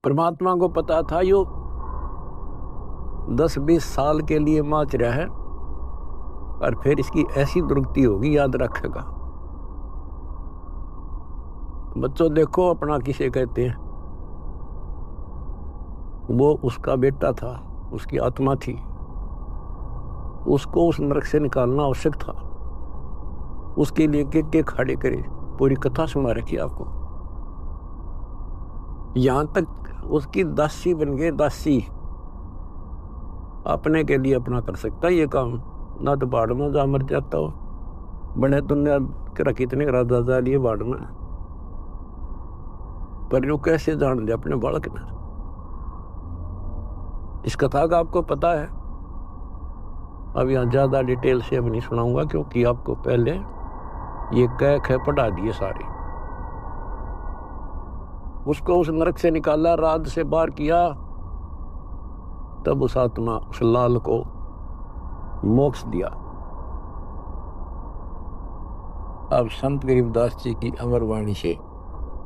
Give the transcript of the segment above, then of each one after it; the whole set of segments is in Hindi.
परमात्मा को पता था यो 10-20 साल के लिए माच रहा है और फिर इसकी ऐसी दुर्गति होगी, याद रखेगा। बच्चों देखो, अपना किसे कहते हैं? वो उसका बेटा था, उसकी आत्मा थी, उसको उस नरक से निकालना आवश्यक था। उसके लिए के खड़े करे, पूरी कथा सुना रखी आपको। यहां तक उसकी दासी बन गए, दासी अपने के लिए अपना कर सकता ये काम, ना तो बाढ़ में जा मर जाता हो। बने दुनिया के कितने राजा जा लिए बाढ़ में, पर यो कैसे जान दे अपने बालक ने। इस कथा का आपको पता है। अब यहाँ ज्यादा डिटेल से अब नहीं सुनाऊंगा, क्योंकि आपको पहले ये कह पढ़ा दिए सारे। उसको उस नरक से निकाला, राज से बाहर किया, तब उस आत्मा, उस लाल को मोक्ष दिया। अब संत गरीबदास जी की अमर वाणी से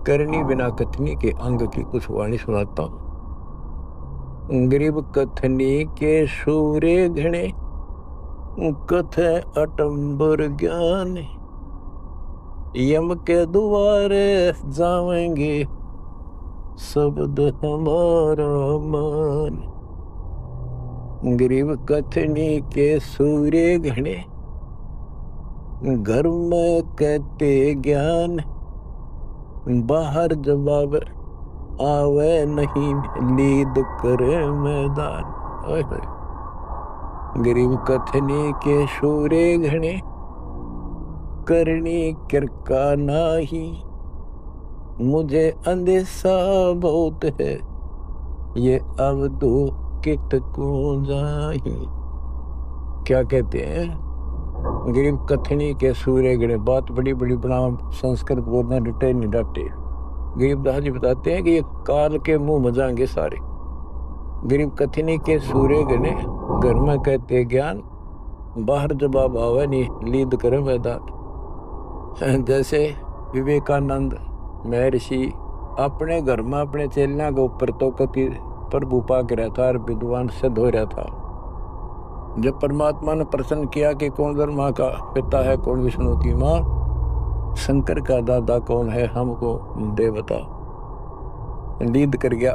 करनी बिना कथनी के अंग की कुछ वाणी सुनाता हूं। गरीब कथनी के सूरे घने, कथ अटंबर ज्ञान, यम के द्वारे जावेंगे शब्द हमारा मान। गरीब कथनी के सूर्य घने, घर में कहते ज्ञान, बाहर जवाब आवे नहीं, लीद करे मैदान। गरीब कथनी के सूर्य घने, करनी किरका नाही, मुझे अंदेशा बहुत है, ये अब दो कित को जाही। क्या कहते हैं? गरीब कथनी के सूर्य गणे, बात बड़ी बड़ी बना, संस्कृत बोलना डटे नहीं डटे। गरीबदास जी बताते हैं कि ये काल के मुंह मजाएंगे सारे। गरीब कथनी के सूर्य गणे, घर में कहते ज्ञान, बाहर जवाब आवे नहीं, लीद करे मैदान। जैसे विवेकानंद महर्षि अपने घर में अपने चेलियां के ऊपर तो कति प्रभु पाक रहा था और विद्वान सिद्ध हो रहा था। जब परमात्मा ने प्रश्न किया कि कौन ब्रह्मा का पिता है, कौन विष्णु की माँ, शंकर का दादा कौन है, हमको दे बता। लीद कर गया,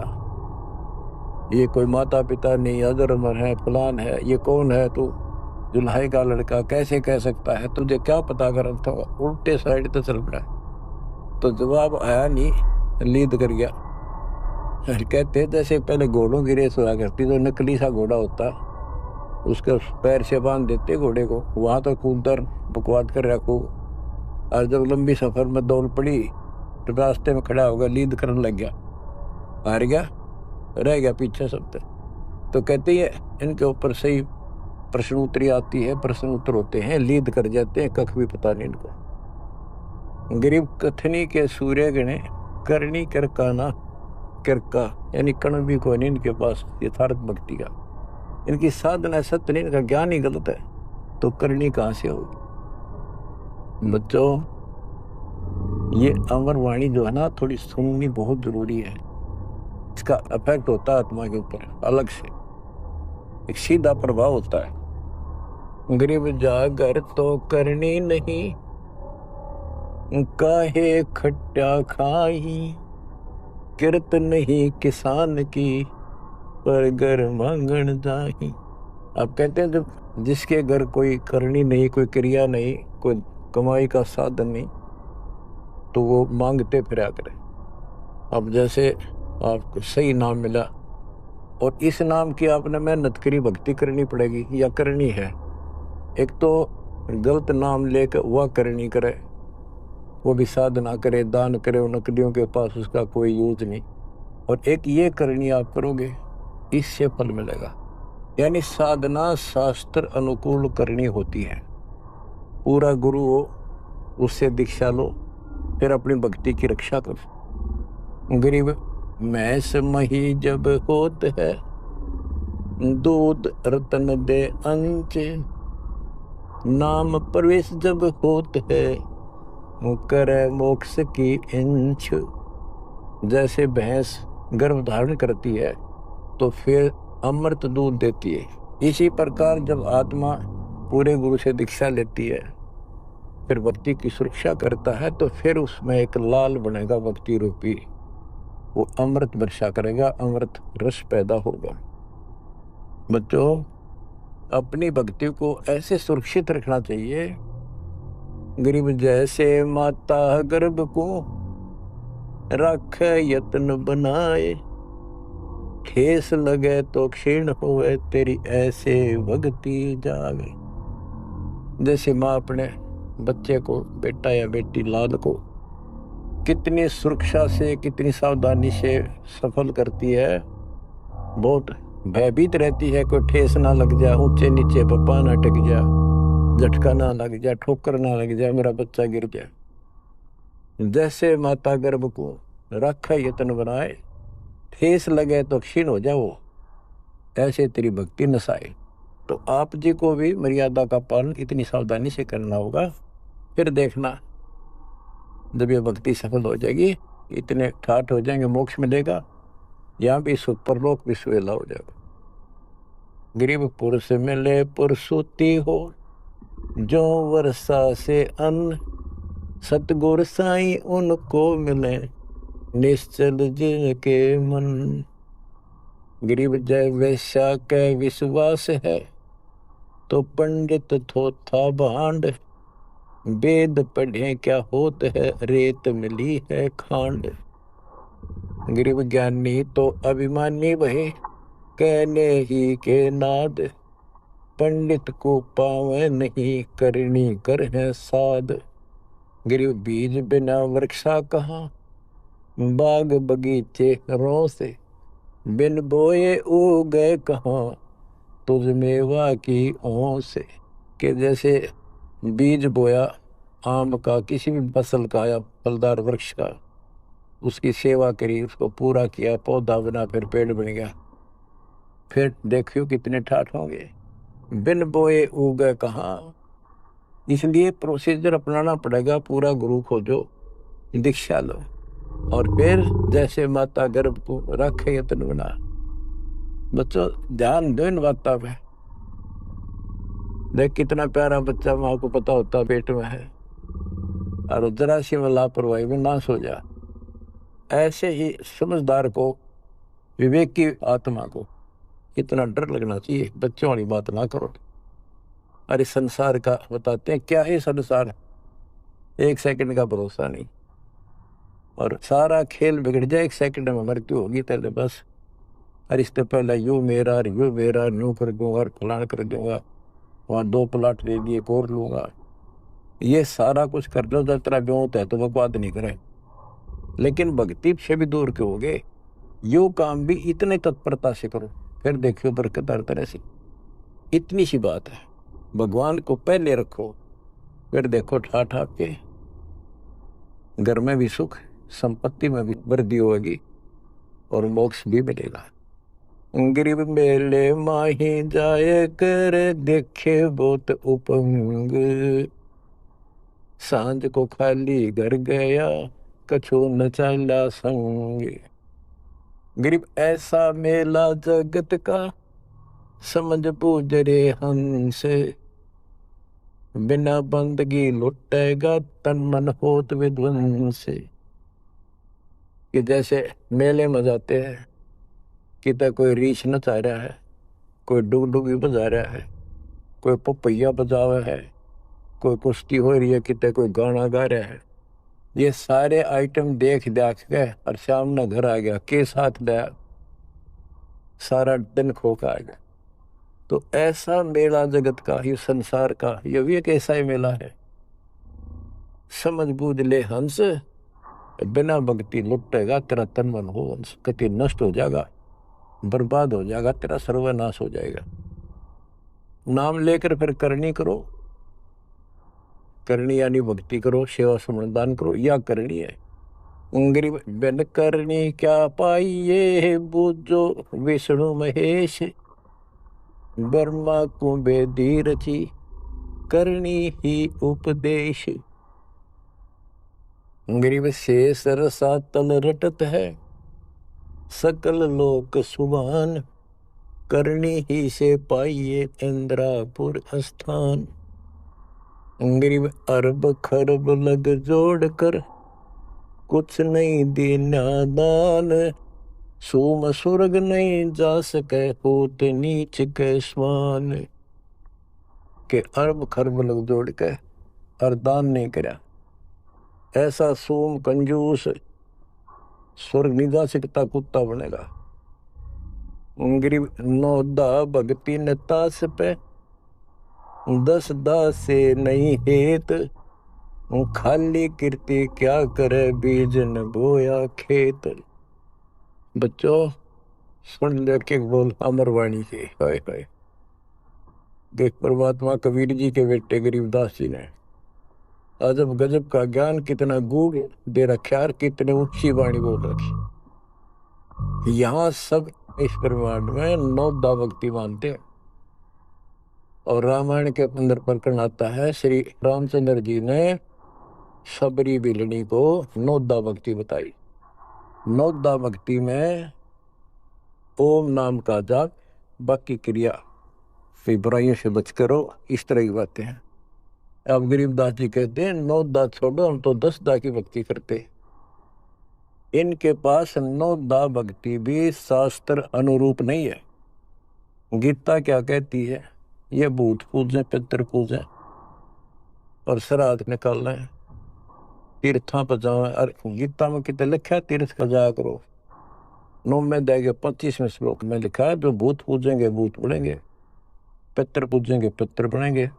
ये कोई माता पिता नहीं, अजर है, फलान है, ये कौन है तू, जुल्हाई का लड़का, कैसे कह सकता है, तुझे क्या पता कर था। उल्टे साइड तो चल पड़ा, तो जवाब आया नहीं, लीद कर गया। कहते जैसे पहले घोड़ों की रेस हुआ करती, तो नकली सा घोड़ा होता, उसके पैर से बांध देते घोड़े को, वहां तो कूदर बकवाद कर रखो, और जब लंबी सफर में दौड़ पड़ी तो रास्ते में खड़ा होगा, लीद करने लग गया, हार गया, रह गया पीछे सब। तो कहते हैं इनके ऊपर सही प्रश्न उत्तरी आती है, प्रश्न उत्तर होते हैं, लीद कर जाते हैं, कख भी पता नहीं इनको। गरीब कथनी के सूर्य गणे, करनी करकाना, किरका यानी कण भी कोई नहीं इनके पास यथार्थ भक्ति का, इनकी साधना सत्य नहीं, इनका ज्ञान ही गलत है, तो करनी कहां से होगी। बच्चों, ये अमर वाणी जो है ना, थोड़ी सुननी बहुत जरूरी है। इसका इफेक्ट होता है आत्मा के ऊपर अलग से, एक सीधा प्रभाव होता है। गरीब जागर तो करनी नहीं, काहे खट्टा खाई, किरत नहीं किसान की, पर घर मांगन जाही। अब कहते हैं जब जिसके घर कोई करनी नहीं, कोई क्रिया नहीं, कोई कमाई का साधन नहीं, तो वो मांगते फिरा करे। अब जैसे आपको सही नाम मिला और इस नाम की आपने मेहनत करी, भक्ति करनी पड़ेगी या करनी है। एक तो गलत नाम लेकर वह करनी करे, वो भी साधना करे, दान करे, उन नकलियों के पास उसका कोई यूज नहीं। और एक ये करनी आप करोगे, इससे फल मिलेगा। यानी साधना शास्त्र अनुकूल करनी होती है। पूरा गुरु हो, उससे दीक्षा लो, फिर अपनी भक्ति की रक्षा करो। गरीब मैस मही जब होत है, दूध रतन दे अंच, नाम प्रवेश जब होत है, करे मोक्ष की इंच। जैसे भैंस गर्भ धारण करती है तो फिर अमृत दूध देती है। इसी प्रकार जब आत्मा पूरे गुरु से दीक्षा लेती है, फिर भक्ति की सुरक्षा करता है, तो फिर उसमें एक लाल बनेगा भक्ति रूपी, वो अमृत वर्षा करेगा, अमृत रस पैदा होगा। बच्चों, अपनी भक्ति को ऐसे सुरक्षित रखना चाहिए, गरीब जैसे माता गर्भ को रखे यत्न बनाए, ठेस लगे तो क्षीण होए तेरी ऐसे भक्ति जागे। जैसे माँ अपने बच्चे को, बेटा या बेटी लाद को कितनी सुरक्षा से, कितनी सावधानी से सफल करती है, बहुत भयभीत रहती है, कोई ठेस ना लग जाए, ऊंचे नीचे पप्पा ना टिक जाए, झटका ना लग जाए, ठोकर ना लग जाए, मेरा बच्चा गिर जाए। जैसे माता गर्भ को रखे यत्न बनाए, ठेस लगे तो क्षीण हो जाए, वो ऐसे तेरी भक्ति नसाए। तो आप जी को भी मर्यादा का पालन इतनी सावधानी से करना होगा। फिर देखना, जब ये भक्ति सफल हो जाएगी, इतने ठाठ हो जाएंगे, मोक्ष मिलेगा, यहाँ भी परलोक भी सुहेला हो जाएगा। गरीब पुरुष मिले पुरसुती हो, जो वर्षा से अन्न, सतगुर साईं उनको मिले, निश्चल जिनके मन। गरीब जय वैश्या के विश्वास है, तो पंडित थोथा भांड, वेद पढ़े क्या होत है, रेत मिली है खांड। गरीब ज्ञानी तो अभिमानी वही, कहने ही के नाद, पंडित को पावे नहीं, करनी कर है साध। गरीब बीज बिना वृक्षा कहाँ, बाग बगीचे रो से, बिन बोए उगे कहाँ, तुझ मेवा की ओं से। कि जैसे बीज बोया आम का, किसी भी फसल का या फलदार वृक्ष का, उसकी सेवा करी, उसको पूरा किया, पौधा बना, फिर पेड़ बन गया, फिर देखियो कितने ठाठ होंगे। बिन बोए उगे कहाँ, इसलिए प्रोसीजर अपनाना पड़ेगा, पूरा गुरु खोजो, दीक्षा लो, और फिर जैसे माता गर्भ को रखे यत्न बना। बच्चों, ध्यान दो इन बातों पे। देख कितना प्यारा बच्चा माँ को पता होता पेट में है, और जरा सी में लापरवाही में नाश हो जा। ऐसे ही समझदार को, विवेक की आत्मा को कितना डर लगना चाहिए। बच्चों वाली बात ना करो। अरे संसार का बताते हैं, क्या है संसार, एक सेकंड का भरोसा नहीं, और सारा खेल बिगड़ जाए, एक सेकंड में मृत्यु होगी तेरे बस। अरे इससे पहले यू मेरा, यू मेरा, यूँ कर दूंगा, फलान कर दूंगा, वहाँ 2 प्लाट ले लिए, और लूंगा, ये सारा कुछ कर लो जब तेरा ब्योत है, तो वो बात नहीं करे। लेकिन भक्ति से भी दूर के होगे, यो काम भी इतने तत्परता से करो, फिर देखियो बरकत हर तरह से। इतनी सी बात है, भगवान को पहले रखो, फिर देखो ठाठ आपके घर में भी सुख, संपत्ति में भी वृद्धि होगी, और मोक्ष भी मिलेगा। गरीब मेले माही जाए कर, देखे बहुत उपंग, सांझ को खाली घर गया, कछु न चला संग। गरीब ऐसा मेला जगत का, समझ बूझ रे हंस, बिना बंदगी लुटेगा, तन मन होत विध्वंस। कि जैसे मेले में जाते हैं, कितना कोई रीछ नचा रहा है, कोई डुगडुगी बजा रहा है, कोई पपैया बजा रहा है, कोई कुश्ती हो रही है, कितने कोई गाना गा रहा है। ये सारे आइटम देख देख के और सामने घर आ गया, के साथ दया, सारा दिन खोखा आ गया। तो ऐसा मेला जगत का, ये संसार का, ये भी एक ऐसा ही मेला है। समझ बूझ ले हंस, बिना भक्ति लुटेगा, तेरा तन मन हो हंस, कति नष्ट हो जाएगा, बर्बाद हो जाएगा, तेरा सर्वनाश हो जाएगा। नाम लेकर फिर करनी करो, करनी यानी भक्ति करो, सेवा समर्पण करो, या करनी है। गरीब बिन करनी क्या पाइये, बूझो विष्णु महेश, ब्रह्मा को बेदी रची, करनी ही उपदेश। गरीब शेष रसा तल रटत है, सकल लोक सुभान, करनी ही से पाइए इंद्रापुर स्थान। गरीब अरब खरब लग जोड़ कर, कुछ नहीं दीना दान। सोम स्वर्ग नहीं जा सके, होत नीच के स्वान। के अरब खरब लग जोड़ के और दान नहीं करा, ऐसा सोम कंजूस स्वर्ग नहीं जा सकता, कुत्ता बनेगा। गरीब नौदा भक्ति न तास पे, 10 दास से नहीं हेत। खाली कीर्ति क्या करे, बीज न बोया खेत। बच्चों सुन ले के बोल अमरवाणी के, हाय हाय। देख परमात्मा कबीर जी के बेटे गरीबदास जी ने अजब गजब का ज्ञान कितना गूढ़ दे रखा, कितने ऊंची वाणी बोल रखी। यहाँ सब इस ब्रह्मांड में 9 दा भक्ति मानते हैं। और रामायण के अंदर प्रकरण आता है, श्री रामचंद्र जी ने सबरी बिलनी को 9 दा भक्ति बताई। 9 दा भक्ति में ओम नाम का जाप, बाकी क्रिया फिर बुराइयों से बच करो, इस तरह की बातें हैं। अब गरीबदास जी कहते हैं 9 दा छोड़ो, हम तो 10 दा की भक्ति करते। इनके पास 9 दा भक्ति भी शास्त्र अनुरूप नहीं है। गीता क्या कहती है, ये भूत पूजें पितर पूजें और श्राद्ध निकालना है, तीर्थां पर जाओ। और गीता में कितने लिखा है, तीर्थ पर जाया करो। 9 में देंगे 25वें श्लोक में लिखा है, जो भूत पूजेंगे भूत बनेंगे, पितर पूजेंगे पितर बनेंगे,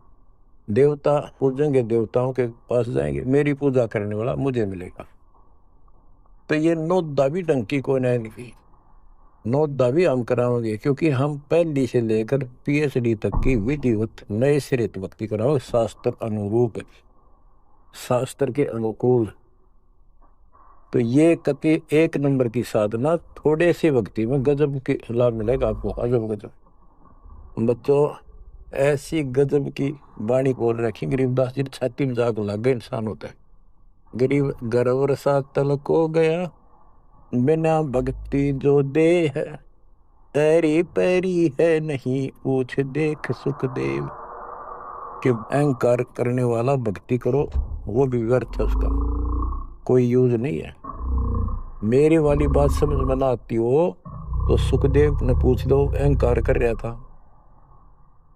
देवता पूजेंगे देवताओं के पास जाएंगे, मेरी पूजा करने वाला मुझे मिलेगा। तो ये 9 दा भी डंकी को नहीं, 9 दा भी हम कराओगे, क्योंकि हम पहली से लेकर PhD तक की विधिवत नए सिरे भक्ति कराओ, शास्त्र अनुरूप, शास्त्र के अनुकूल। तो ये कति 1 नंबर की साधना, थोड़े से भक्ति में गजब के लाभ मिलेगा आपको, अजब गजब। बच्चों ऐसी गजब की वाणी बोल रखी गरीबदास जी, छाती में जाग लग गए इंसान होता है। गरीब गर्वर सा तल को गया, बिना भक्ति जो दे है, तेरी पैरी है नहीं पूछ देख सुखदेव। कि अहंकार करने वाला भक्ति करो, वो भी व्यर्थ है, उसका कोई यूज नहीं है। मेरी वाली बात समझ में ना आती हो तो सुखदेव ने पूछ लो, अहंकार कर रहा था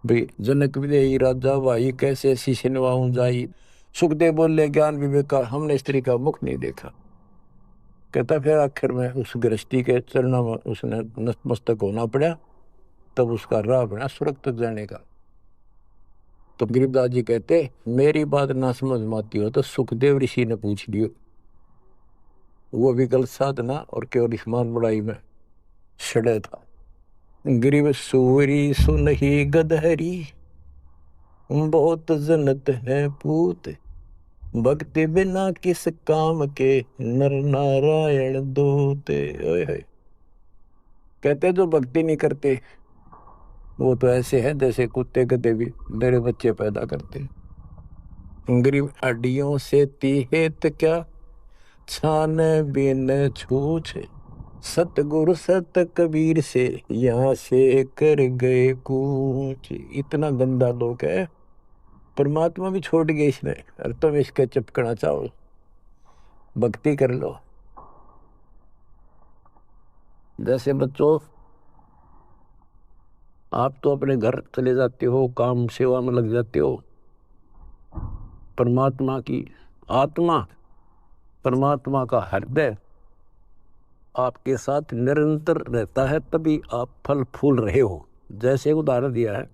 भाई, जनक विदेही राजा भाई कैसे शीशे नवाऊं जाई। सुखदेव बोले ज्ञान विवेक का हमने स्त्री का मुख नहीं देखा। कहता फिर आखिर में उस गृहस्थी के चरणों में उसने नतमस्तक होना पड़ा, तब उसका राह बना स्वर्ग तक जाने का। तो गरीबदास जी कहते मेरी बात ना समझ में आती हो तो सुखदेव ऋषि ने पूछ लियो, वो भी गलत साधना और केवल ईमान बड़ाई में सड़े था। गरीब सूरी सुनही गदहरी, बहुत जनत है पूत। भक्ति बिना किस काम के, नर नारायण दूते। कहते जो भक्ति नहीं करते वो तो ऐसे है जैसे कुत्ते गधे भी मेरे बच्चे पैदा करते। गरीब हड्डियों से तीहेत क्या, छान बिन छूछ। सतगुरु सत कबीर से यहाँ से कर गए कूच। इतना गंदा लोग है, परमात्मा भी छोड़ गए इसने, और तुम इसके चिपकना चाहो, भक्ति कर लो। जैसे बच्चों आप तो अपने घर चले जाते हो, काम सेवा में लग जाते हो, परमात्मा की आत्मा, परमात्मा का हृदय आपके साथ निरंतर रहता है, तभी आप फल फूल रहे हो। जैसे उदाहरण दिया है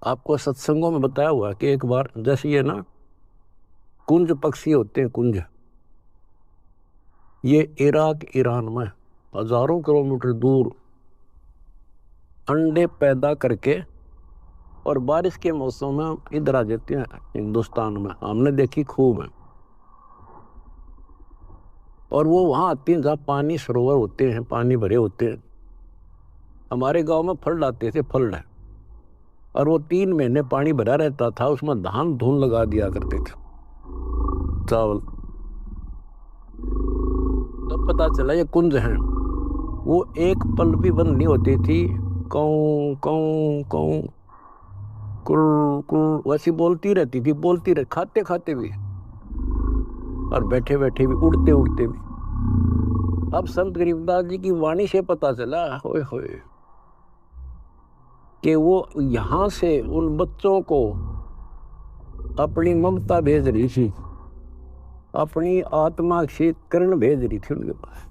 आपको सत्संगों में बताया हुआ कि एक बार जैसे ये ना कुंज पक्षी होते हैं, कुंज, ये इराक ईरान में हजारों किलोमीटर दूर अंडे पैदा करके और बारिश के मौसम में इधर आ जाते हैं हिंदुस्तान में, हमने देखी खूब है। और वो वहाँ आती हैं जहाँ पानी सरोवर होते हैं, पानी भरे होते हैं। हमारे गांव में फल आते थे, फल है, और वो 3 महीने पानी भरा रहता था, उसमें धान धून लगा दिया करते थे, चावल। तब पता चला ये कुंज है। वो एक पल भी बंद नहीं होती थी, कौं कौं कौं कुर कुर वैसी बोलती रहती थी, बोलती रह, खाते खाते भी और बैठे बैठे भी, उड़ते उड़ते भी। अब संत गरीबदास जी की वाणी से पता चला, होए होए, कि वो यहां से उन बच्चों को अपनी ममता भेज रही थी, अपनी आत्मा से किरण भेज रही थी उनके पास,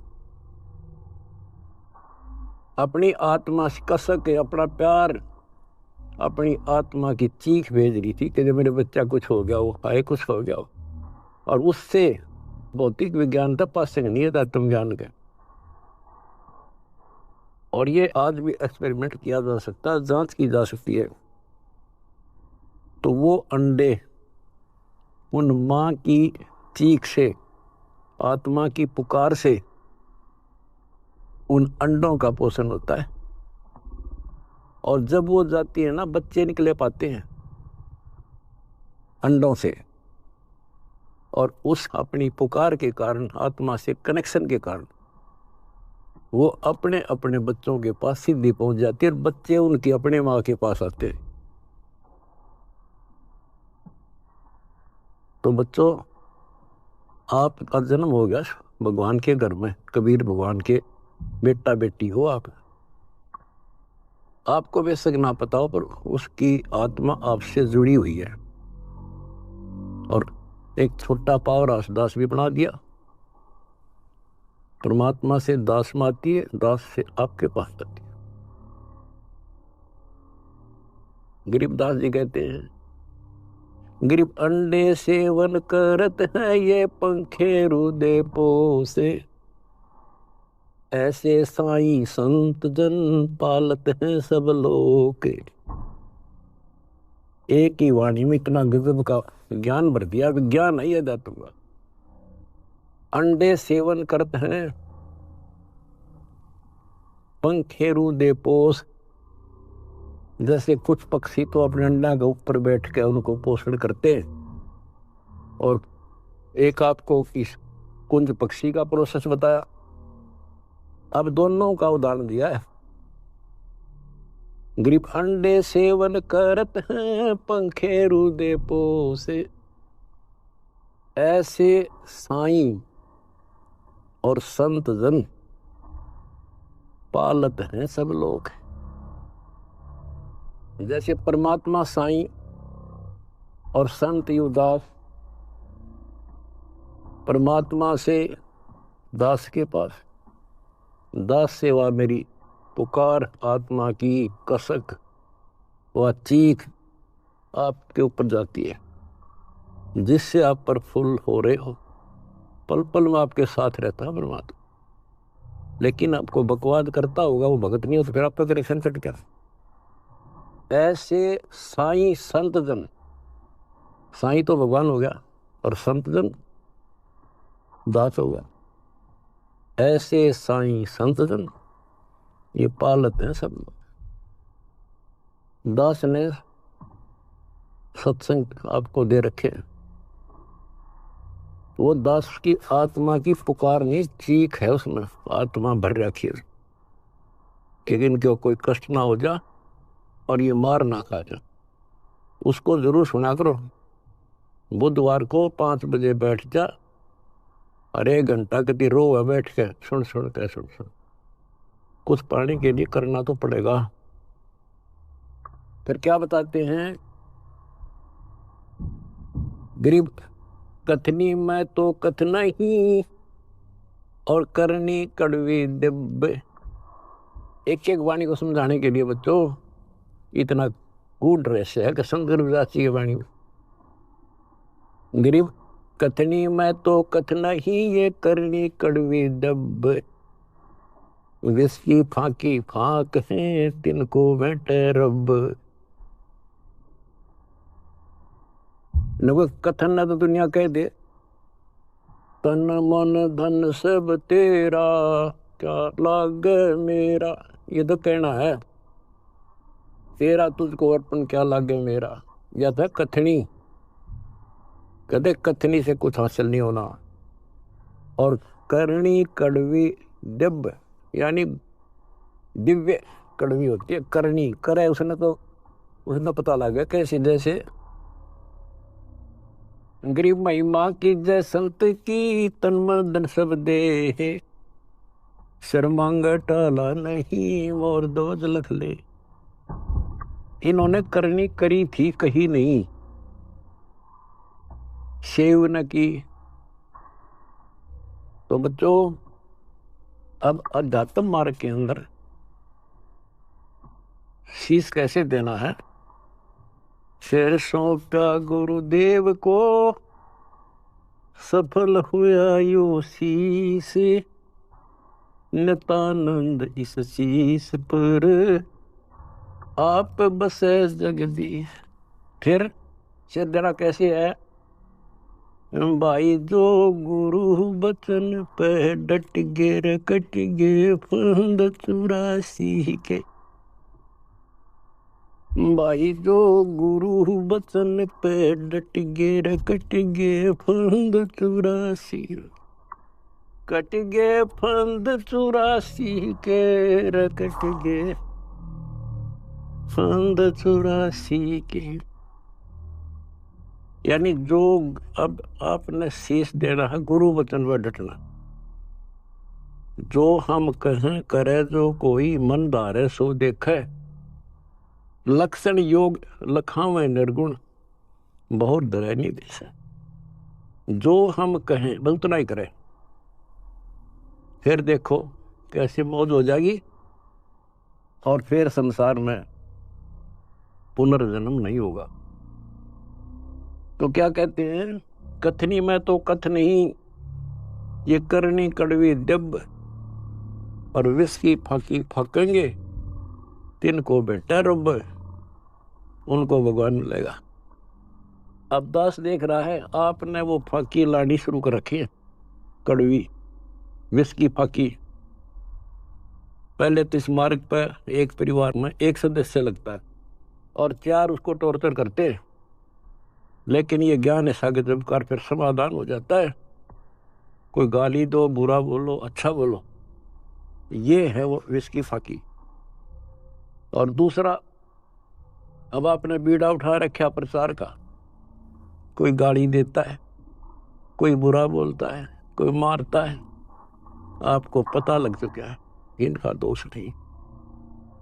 अपनी आत्मा से कसक के अपना प्यार, अपनी आत्मा की चीख भेज रही थी कि जब मेरे बच्चा कुछ हो गया हो, हाय कुछ हो गया हो। और उससे भौतिक विज्ञान था, पास नहीं था तुम ज्ञान के। और ये आज भी एक्सपेरिमेंट किया जा सकता है, जांच की जा सकती है। तो वो अंडे उन माँ की चीख से, आत्मा की पुकार से उन अंडों का पोषण होता है। और जब वो जाती है ना, बच्चे निकले पाते हैं अंडों से, और उस अपनी पुकार के कारण, आत्मा से कनेक्शन के कारण वो अपने अपने बच्चों के पास सीधी पहुंच जाती है, और बच्चे उनकी अपने माँ के पास आते हैं। तो बच्चों, आपका जन्म हो गया भगवान के घर में, कबीर भगवान के बेटा बेटी हो आप। आपको बेशक ना पता हो, पर उसकी आत्मा आपसे जुड़ी हुई है। और एक छोटा पावर दास भी बना दिया। परमात्मा से दास में आती है, दास से आपके पास आती है। गरीबदास जी कहते हैं, गरीब अंडे सेवन करत है, ये पंखे रुदे पोसे, ऐसे साईं संत जन पालत हैं सब लोग। एक ही वाणी में इतना गजब का ज्ञान भर दिया, विज्ञान है ये धातु का। अंडे सेवन करते हैं, पंखे रुदे पोस, जैसे कुछ पक्षी तो अपने अंडा के ऊपर बैठ के उनको पोषण करते हैं। और एक आपको इस कुंज पक्षी का प्रोसेस बताया, अब दोनों का उदाहरण दिया है। गरीब अंडे सेवन करत हैं, पंखे रुदे पोसे, ऐसे साईं और संत जन पालत हैं सब लोग। जैसे परमात्मा साईं और संत युवदास परमात्मा से दास के पास, दास से वह मेरी पुकार, आत्मा की कसक, वह चीख आपके ऊपर जाती है, जिससे आप प्रफुल्ल हो रहे हो। पल पल में आपके साथ रहता है परमात्मा। लेकिन आपको बकवाद करता होगा, वो भगत नहीं हो, तो फिर आपका कनेक्शन कट गया। ऐसे साईं संत जन, साईं तो भगवान हो गया और संत जन दास हो गया। ऐसे साईं संत जन ये पालत हैं सब लोग। दास ने सत्संग आपको दे रखे, वो दास की आत्मा की पुकार नहीं, चीख है उसमें, आत्मा भर रखी है कि इनको कोई कष्ट ना हो जा और ये मार ना खा जा। उसको जरूर सुना करो। बुधवार को 5 बजे बैठ जा, और 1 घंटा कभी रो बैठ के सुन सुन के सुन। कुछ पाने के लिए करना तो पड़ेगा। फिर क्या बताते हैं, गरीब कथनी में तो कथना ही, और करनी कड़वी दिब्बे। एक एक वाणी को समझाने के लिए बच्चों इतना गूढ़ रहस्य है कि संत गरीबदास जी की वाणी में, गरीब कथनी में तो कथना ही, ये करनी कड़वी दिब्बे, विस्की फाकी फाक है, तिनको बैठे रब। न कथन न तो दुनिया कह दे, तन मन धन सब तेरा, क्या लाग मेरा, ये तो कहना है, तेरा तुझको अर्पण क्या लागे मेरा। या था कथनी, कदे कथनी से कुछ हासिल नहीं होना। और करणी कड़वी दिव्य, यानी दिव्य कड़वी होती है। करणी करे उसने तो उसने पता लग गया कैसे, जैसे गरीब महिमा की जय संत की, तन मन धन सब दे, शर्मांग टाला नहीं और दोज लख ले। इन्होंने करनी करी थी कही नहीं, सेव न की। तो बच्चों अब अध्यात्म मार्ग के अंदर शीश कैसे देना है। शेर सौंपा गुरुदेव को, सफल हुआ यो शीश, नितानंद इस शीश पर आप बसे जगदीश। फिर शेर देना कैसे है। भाई जो गुरु बचन पे डट गे रे कट गे फंद 84 के। भाई जो गुरु बचन पे डट गे रे कट गे फंद 84, कट गे फंद 84 के रे कट गे फंद 84 के। यानी जो अब आपने शीश देना है, गुरु वचन पर डटना। जो हम कहें करे जो कोई मन धारे सो देखे, लक्षण योग लखावे निर्गुण बहुत डरे नहीं देसे। जो हम कहें बस उतना ही करें, फिर देखो कैसी मौज हो जाएगी और फिर संसार में पुनर्जन्म नहीं होगा। तो क्या कहते हैं, कथनी में तो कथ नहीं, ये करनी कड़वी दिव्य, और विष की फाकी फाकेंगे, तिनको बेटा रब, उनको भगवान मिलेगा। अब दास देख रहा है आपने वो फाकी लानी शुरू कर रखी है, कड़वी विष की फाकी। पहले तो इस मार्ग पर एक परिवार में एक सदस्य लगता है और 4 उसको टॉर्चर करते हैं, लेकिन ये ज्ञान ऐसा कि जब कर फिर समाधान हो जाता है। कोई गाली दो, बुरा बोलो, अच्छा बोलो, ये है वो विष की फाकी। और दूसरा, अब आपने बीड़ा उठा रखा प्रचार का, कोई गाली देता है, कोई बुरा बोलता है, कोई मारता है, आपको पता लग चुका है इनका दोष नहीं,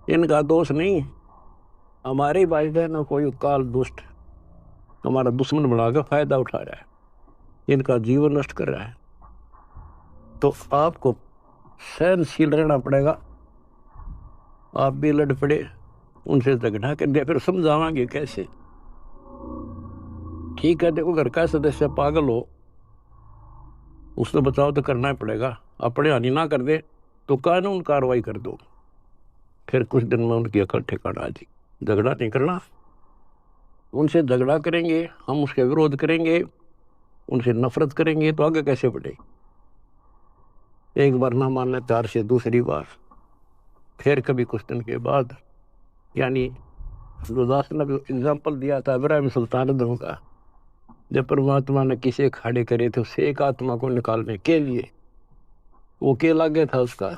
इनका दोष नहीं, हमारे भाई बहनों कोई काल दुष्ट हमारा दुश्मन बनाकर फायदा उठा रहा है, इनका जीवन नष्ट कर रहा है। तो आपको सहनशील रहना पड़ेगा। आप भी लड़ पड़े, उनसे झगड़ा कर दिया, फिर समझावांगे कैसे। ठीक है, देखो घर का सदस्य पागल हो, उससे बचाव तो करना ही पड़ेगा। अपने हानि ना कर दे तो कानून कार्रवाई कर दो, फिर कुछ दिन में उनकी अकल ठिकाना आ जाएगी। झगड़ा नहीं करना, उनसे झगड़ा करेंगे हम, उसके विरोध करेंगे, उनसे नफरत करेंगे तो आगे कैसे बढ़े। एक बार ना मानने प्यार से दूसरी बार, फिर कभी कुछ दिन के बाद, यानी गुरदास ने एग्जाम्पल दिया था इब्राहिम सुल्तान का, जब परमात्मा ने किसे खड़े करे थे उसे एक आत्मा को निकालने के लिए, वो के लागे था उसका।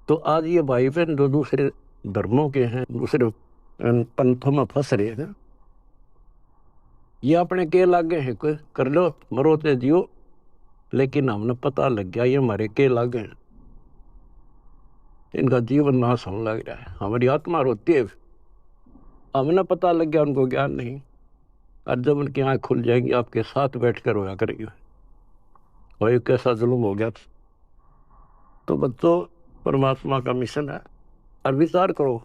तो आज ये भाई बहन जो दूसरे धर्मों के हैं, दूसरे पंथों में फंस रहे हैं, ये अपने के लागे हैं, कोई कर लो मरो ते जियो, लेकिन हमने पता लग गया ये हमारे के लागे हैं, इनका जीवन नाश होने लग रहा है, हमारी आत्मा रोती है। हमने पता लग गया, उनको ज्ञान नहीं। और जब उनकी आँख खुल जाएंगी आपके साथ बैठ कर रोया करेंगे, और ये कैसा जुल्म हो गया। तो बच्चों परमात्मा का मिशन है, और विचार करो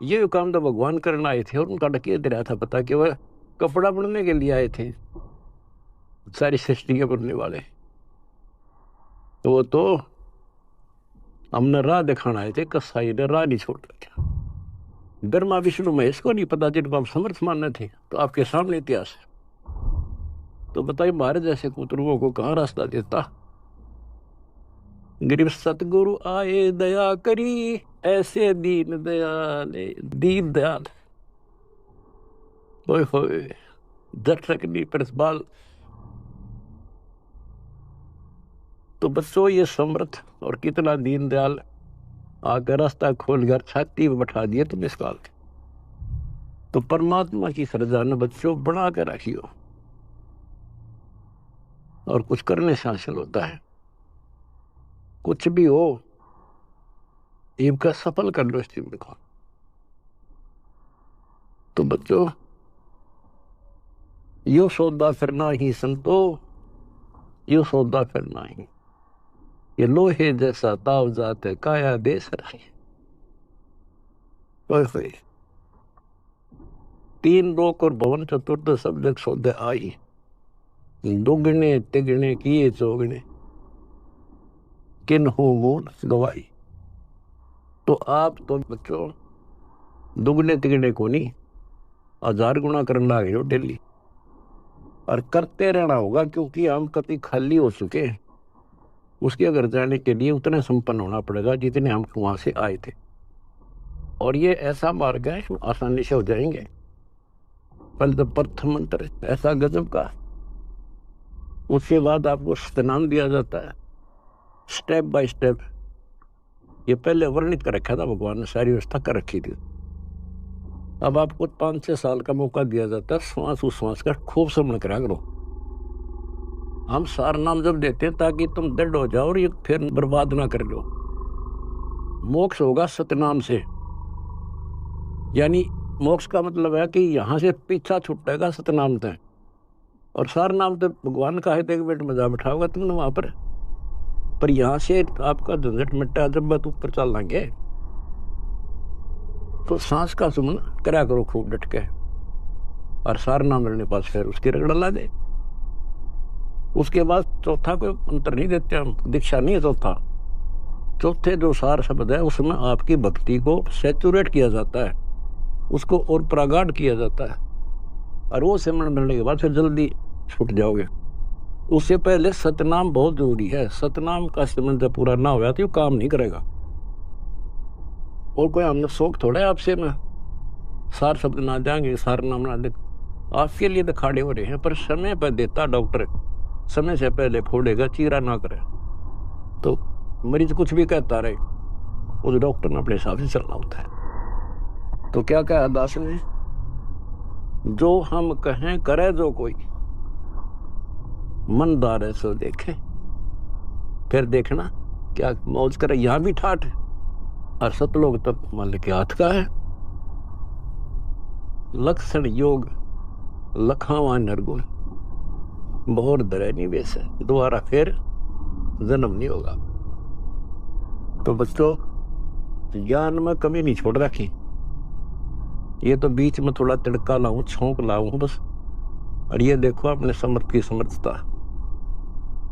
ये काम तो भगवान करना आए थे और उनका डकिए दे रहा था, पता कि वह कपड़ा बनने के लिए आए थे, सारी सृष्टि के बनने वाले। तो वो तो हमने राह दिखाना आए थे, कसाई ने राह नहीं छोड़ रखा। ब्रह्मा विष्णु महेश को नहीं पता, जिनको आप समर्थ मानने थे, तो आपके सामने इतिहास है। तो बताइए महाराज जैसे कुतरुओं को कहाँ रास्ता देता। गरीब सतगुरु आए दया करी, ऐसे दीन दयाल दीन दयाल, ओए होए दर्शक नी परसबाल। तो बच्चों ये समर्थ और कितना दीनदयाल आकर रास्ता खोलकर छाती में बैठा दिए तुम इस काल के। तो परमात्मा की सृजा ने बच्चों बना के रखियो, और कुछ करने से हासिल होता है। कुछ भी हो इनका सफल कर लो इस चीज को। तो बच्चों यो सौदा फिरना ही संतो, यो सौदा फिरना ही, ये लोहे जैसा ताव जात है काया देश रही। तीन लोक और भवन चतुर्थ सब जग सौदे आई, दुगने तिगने किए चौगने किन हो गुण गवाई। तो आप तो बच्चों दुगने तिगने को नहीं 1000 गुना करने लगे हो डेली, और करते रहना होगा, क्योंकि हम कभी खाली हो चुके हैं। उसके अगर जाने के लिए उतने संपन्न होना पड़ेगा जितने हम वहां से आए थे। और ये ऐसा मार्ग है आसानी से हो जाएंगे। पहले तो प्रथम मंत्र ऐसा गजब का, उसके बाद आपको स्नान दिया जाता है स्टेप बाय स्टेप। ये पहले वर्णित कर रखा था भगवान ने, सारी व्यवस्था कर रखी थी। अब आपको 5-6 साल का मौका दिया जाता है श्वास उश्वास का खूब समझ करा करो। हम सार नाम जब देते हैं ताकि तुम दृढ़ हो जाओ और ये फिर बर्बाद ना कर लो। मोक्ष होगा सतनाम से, यानी मोक्ष का मतलब है कि यहाँ से पीछा छुटेगा सतनाम तक। और सार नाम तो भगवान का है, एक बेट मजा बैठाओगा तुमने वहां पर यहाँ से आपका झंझट मिटा जब बात ऊपर चल लेंगे। तो सांस का सुमन करा करो खूब डट के, और सार नाम मिलने पास फिर उसकी रगड़ ला दे। उसके बाद चौथा कोई अंतर नहीं देते हम, दीक्षा नहीं है चौथा। चौथे जो सार शब्द है उसमें आपकी भक्ति को सैचुरेट किया जाता है, उसको और प्रगाढ़ किया जाता है, और वो सिमरण मिलने के बाद फिर जल्दी छूट जाओगे। उससे पहले सतनाम बहुत जरूरी है। सतनाम का सिमरण जब पूरा ना हुआ तो ये काम नहीं करेगा। और कोई हमने शौक थोड़ा है आपसे में सार शब्द ना देंगे, सार नाम ना दे, आपके लिए तो खड़े हो रहे हैं। पर समय पर देता डॉक्टर, समय से पहले फोड़ेगा, चीरा ना करे। तो मरीज कुछ भी कहता रहे, उस डॉक्टर ने अपने हिसाब से चलना होता है। तो क्या कहा दास ने, जो हम कहें करे जो कोई, मन दार सो देखे। फिर देखना क्या मौज करे, यहां भी ठाठ है और सतलोक तक मान के हाथ का है। लक्षण योग लखावा नरगुण, बहुत दरे नहीं वैसे दोबारा फिर जन्म नहीं होगा। तो बच्चों ज्ञान में कमी नहीं छोड़ रखी। ये तो बीच में थोड़ा तिड़का लाऊं, छौंक लाऊं बस। और ये देखो अपने समर्थ की समर्थता।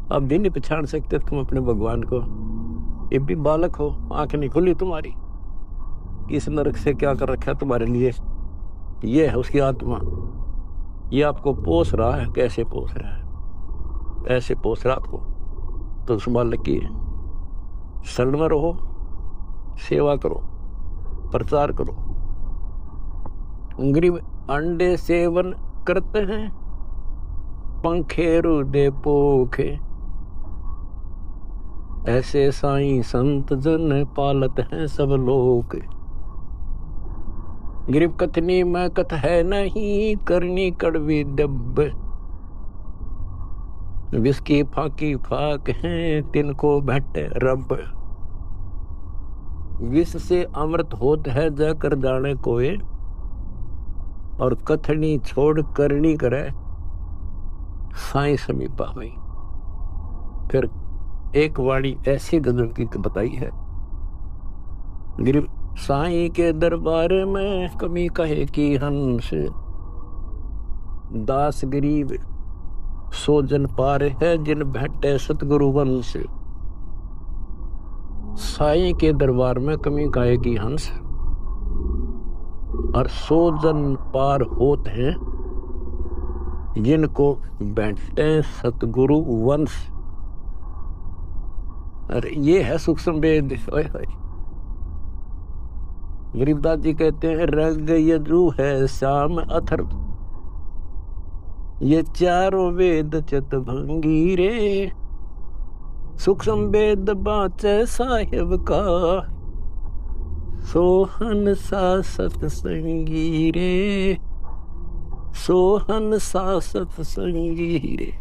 अब भी नहीं पहचान सकते तुम अपने भगवान को। ये भी बालक हो, आंख नहीं खुली तुम्हारी, किस नरक से क्या कर रखा है तुम्हारे लिए। ये है उसकी आत्मा, ये आपको पोस रहा है। कैसे पोस रहा है, ऐसे पोस रहा आपको। तो उस बालक की शरण में रहो, सेवा करो, प्रचार करो। गरीब अंडे सेवन करते हैं, पंखे रुदे पोखे, ऐसे साईं संत जन पालत हैं सब लोग। गरीब कथनी में कथ है नहीं, करनी कड़वी दब, विस्की फाकी फाक हैं तिनको भट्टे रब। विष से अमृत होत है जाकर जाने कोई, और कथनी छोड़ करनी करे साईं समीपा में। फिर एक वाणी ऐसी गजब की बताई है, गरीब साईं के दरबार में कमी कहे की हंस, दास गरीब सो जन पार है जिन भेटे सतगुरु वंश। साईं के दरबार में कमी कहे की हंस, और 100 जन पार होते हैं जिनको बैठते सतगुरु वंश। अरे ये है सूक्ष्म वेद। गरीबदास जी कहते हैं रग यजु है श्याम अथर्व, ये चारों वेद चित भंगी रे। सूक्ष्म वेद बाचे साहिब का, सोहन सा सतसंगी रे, सोहन सा सतसंगी रे।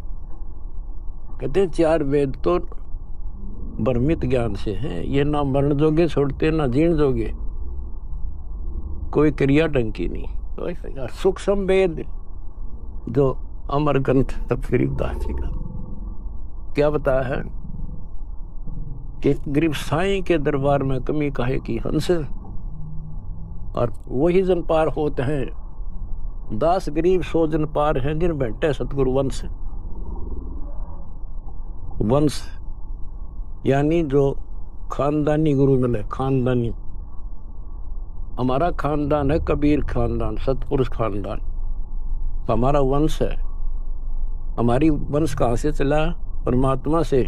कहते 4 वेद तो भ्रमित ज्ञान से हैं, ये ना मरण जोगे छोड़ते ना जीण जोगे, कोई क्रिया ढंग की नहीं। तो सूक्ष्म वेद जो अमर ग्रंथ गरीबदास जी का क्या बताया है कि गरीब साईं के दरबार में कमी काहे की हंस, और वही जन पार होते हैं, दास गरीब सो जन पार हैं जिन बैठे सतगुरु वंश। वंश यानी जो खानदानी गुरु मिले, खानदानी। हमारा खानदान है कबीर खानदान, सतपुरुष खानदान, हमारा वंश है। हमारी वंश कहाँ से चला? परमात्मा से।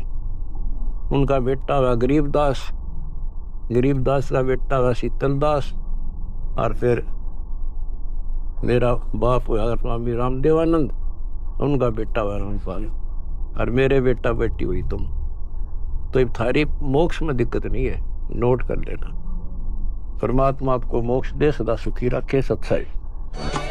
उनका बेटा हुआ गरीबदास, गरीबदास का बेटा हुआ शीतलदास, और फिर मेरा बाप हुआ स्वामी रामदेवानंद, उनका बेटा हुआ रामपाल, और मेरे बेटा बेटी हुई तुम। तो अब थारी मोक्ष में दिक्कत नहीं है, नोट कर लेना। परमात्मा आपको मोक्ष दे, सदा सुखी रखे। सत्संग।